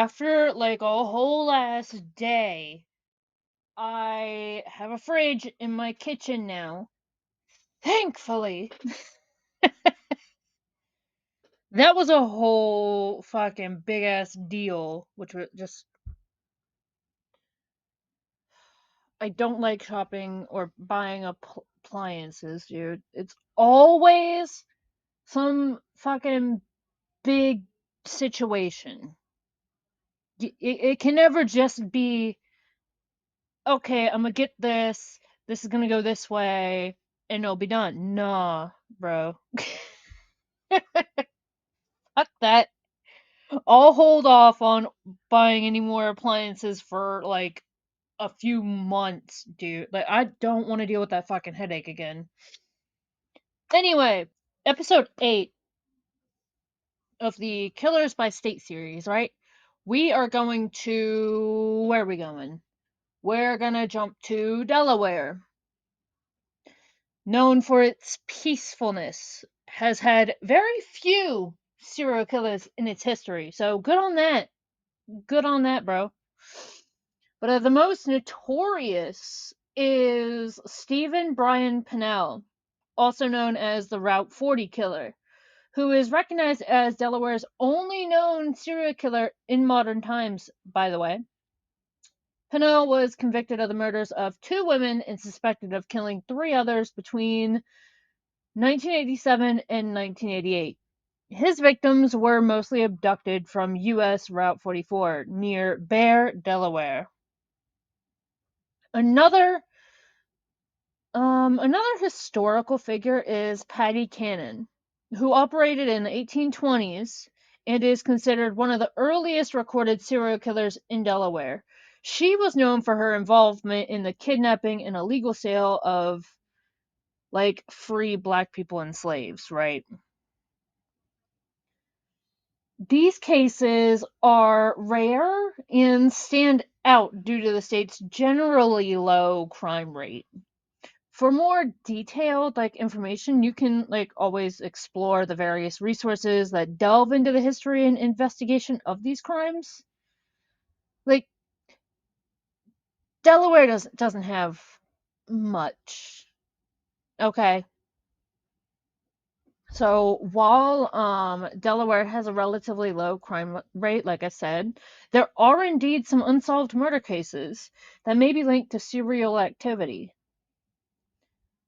after like a whole ass day, I have a fridge in my kitchen now. Thankfully. That was a whole fucking big ass deal, which was just. I don't like shopping or buying appliances, dude. It's always some fucking big situation. It can never just be, okay, I'm gonna get this, this is gonna go this way, and it'll be done. Nah, bro. Fuck that. I'll hold off on buying any more appliances for like a few months, dude. Like, I don't want to deal with that fucking headache again. Anyway, episode 8 of the Killers by State series, right? We are going to. Where are we going? We're gonna jump to Delaware. Known for its peacefulness, has had very few serial killers in its history. So good on that. Good on that, bro. But the most notorious is Stephen Brian Pennell, also known as the Route 40 killer, who is recognized as Delaware's only known serial killer in modern times, by the way. Pennell was convicted of the murders of 2 women and suspected of killing 3 others between 1987 and 1988. His victims were mostly abducted from U.S. Route 44 near Bear, Delaware. Another another historical figure is Patty Cannon, who operated in the 1820s and is considered one of the earliest recorded serial killers in Delaware. She was known for her involvement in the kidnapping and illegal sale of like free black people and slaves, right? These cases are rare and stand out due to the state's generally low crime rate. For more detailed like information, you can like always explore the various resources that delve into the history and investigation of these crimes. Like, Delaware doesn't have much. Okay. So while Delaware has a relatively low crime rate, like I said, there are indeed some unsolved murder cases that may be linked to serial activity.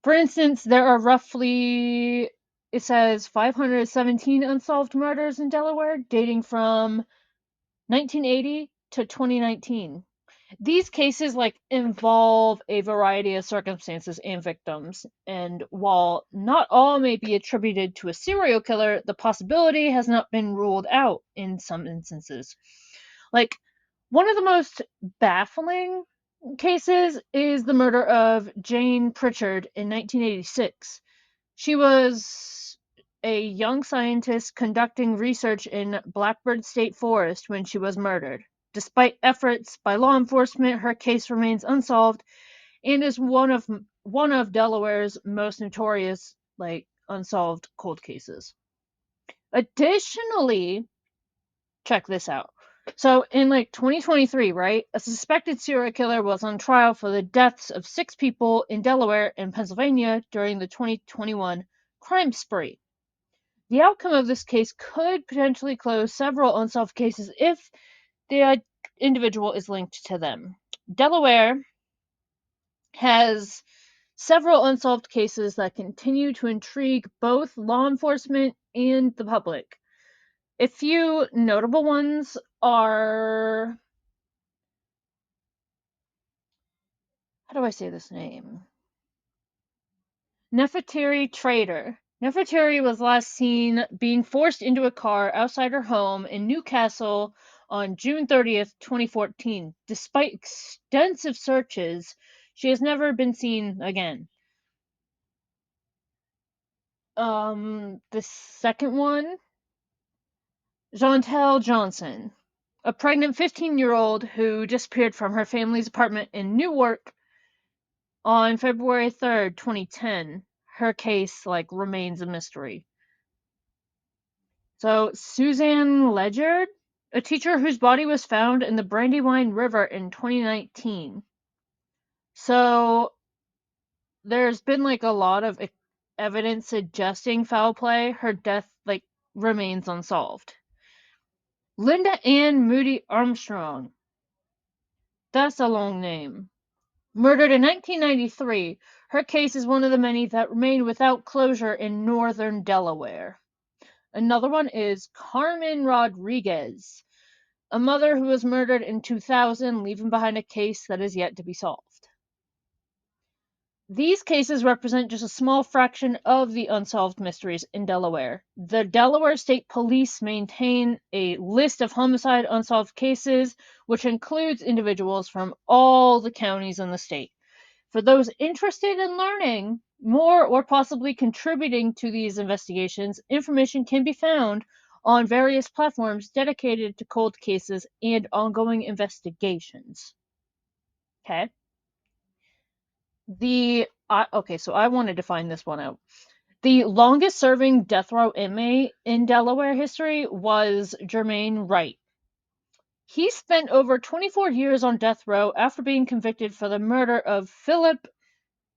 For instance, there are roughly, it says 517 unsolved murders in Delaware dating from 1980 to 2019. These cases like involve a variety of circumstances and victims, and while not all may be attributed to a serial killer, the possibility has not been ruled out in some instances. Like, one of the most baffling cases is the murder of Jane Pritchard in 1986. She was a young scientist conducting research in Blackbird State Forest when she was murdered. Despite efforts by law enforcement, her case remains unsolved and is one of Delaware's most notorious like unsolved cold cases. Additionally, check this out. So in like 2023, right, a suspected serial killer was on trial for the deaths of 6 people in Delaware and Pennsylvania during the 2021 crime spree. The outcome of this case could potentially close several unsolved cases if the individual is linked to them. Delaware has several unsolved cases that continue to intrigue both law enforcement and the public. A few notable ones are, how do I say this name? Nefertari Trader. Nefertari was last seen being forced into a car outside her home in Newcastle on June 30th, 2014. Despite extensive searches, she has never been seen again. The second one, Jontel Johnson, a pregnant 15-year-old who disappeared from her family's apartment in Newark on February 3rd, 2010. Her case like remains a mystery. So Suzanne Ledyard, a teacher whose body was found in the Brandywine River in 2019. So there's been like a lot of evidence suggesting foul play. Her death remains unsolved. Linda Ann Moody Armstrong. That's a long name. Murdered in 1993, her case is one of the many that remain without closure in northern Delaware. Another one is Carmen Rodriguez, a mother who was murdered in 2000, leaving behind a case that is yet to be solved. These cases represent just a small fraction of the unsolved mysteries in Delaware. The Delaware State Police maintain a list of homicide unsolved cases, which includes individuals from all the counties in the state. For those interested in learning more or possibly contributing to these investigations, information can be found on various platforms dedicated to cold cases and ongoing investigations. Okay. So I wanted to find this one out. The longest serving death row inmate in Delaware history was Jermaine Wright. He spent over 24 years on death row after being convicted for the murder of Philip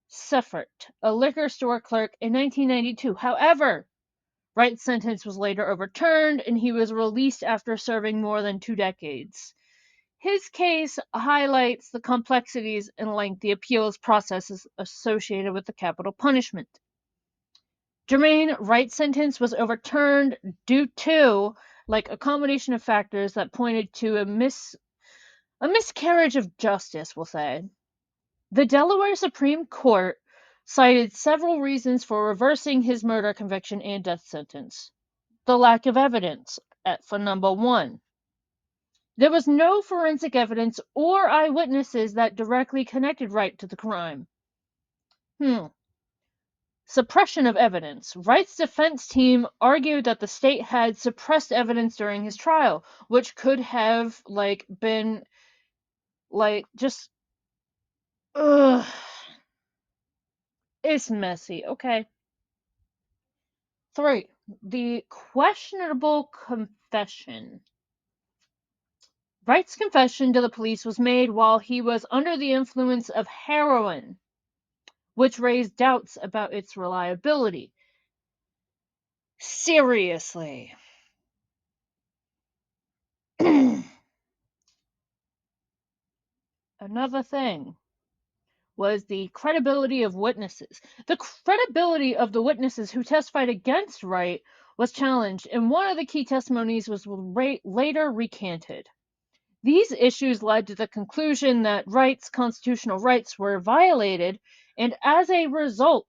Seifert, a liquor store clerk, in 1992. However, Wright's sentence was later overturned and he was released after serving more than 2 decades. His case highlights the complexities and lengthy appeals processes associated with the capital punishment. Jermaine Wright's sentence was overturned due to a combination of factors that pointed to a miscarriage of justice, we'll say. The Delaware Supreme Court cited several reasons for reversing his murder conviction and death sentence. The lack of evidence, for number one. There was no forensic evidence or eyewitnesses that directly connected Wright to the crime. Suppression of evidence. Wright's defense team argued that the state had suppressed evidence during his trial, which could have been just ugh. It's messy, okay. 3. The questionable confession. Wright's confession to the police was made while he was under the influence of heroin, which raised doubts about its reliability. Seriously. Another thing was the credibility of witnesses. The credibility of the witnesses who testified against Wright was challenged, and one of the key testimonies was later recanted. These issues led to the conclusion that Wright's constitutional rights were violated, and as a result,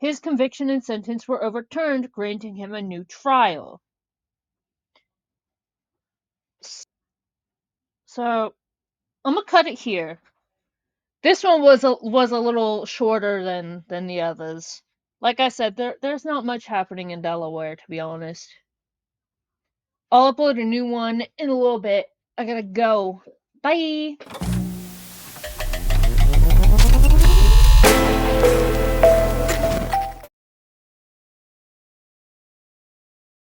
his conviction and sentence were overturned, granting him a new trial. So, I'm gonna cut it here. This one was a little shorter than the others. Like I said, there's not much happening in Delaware, to be honest. I'll upload a new one in a little bit. I gotta go. Bye!